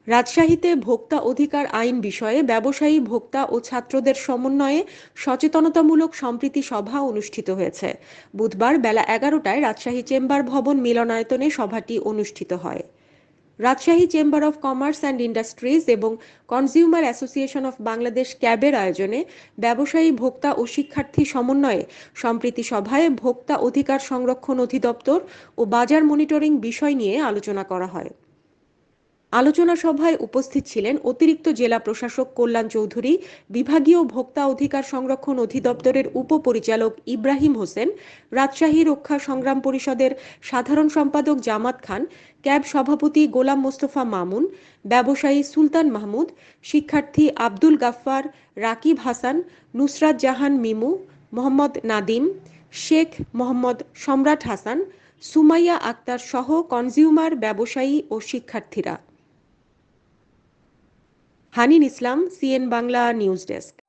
রাজশাহীতে ভোক্তা অধিকার আইন বিষয়ে ব্যবসায়ী, ভোক্তা ও ছাত্রদের সমন্বয়ে সচেতনতামূলক সম্প্রীতি সভা অনুষ্ঠিত হয়েছে। বুধবার বেলা ১১টায় রাজশাহী চেম্বার ভবন মিলনায়তনে সভাটি অনুষ্ঠিত হয়। Rajshahi chamber of commerce and industries এবং কনজিউমার অ্যাসোসিয়েশন অফ বাংলাদেশ ক্যাবের আয়োজনে ব্যবসায়ী, ভোক্তা ও শিক্ষার্থী সমন্বয়ে সম্প্রীতি সভায় ভোক্তা অধিকার সংরক্ষণ অধিদপ্তর ও বাজার মনিটরিং বিষয় নিয়ে আলোচনা করা হয়। আলোচনা সভায় উপস্থিত ছিলেন অতিরিক্ত জেলা প্রশাসক কল্যাণ চৌধুরী, বিভাগীয় ভোক্তা অধিকার সংরক্ষণ অধিদপ্তরের উপপরিচালক ইব্রাহিম হোসেন, রাজশাহী রক্ষা সংগ্রাম পরিষদের সাধারণ সম্পাদক জামাত খান, ক্যাব সভাপতি গোলাম মোস্তফা মামুন, ব্যবসায়ী সুলতান মাহমুদ, শিক্ষার্থী আব্দুল গাফফার, রাকিব হাসান, নুসরাত জাহান মিমু, মোহাম্মদ নাদিম, শেখ মোহাম্মদ সম্রাট হাসান, সুমাইয়া আক্তার সহ কনজিউমার, ব্যবসায়ী ও শিক্ষার্থীরা। হানিন ইসলাম, সিএন বাংলা নিউজ ডেস্ক।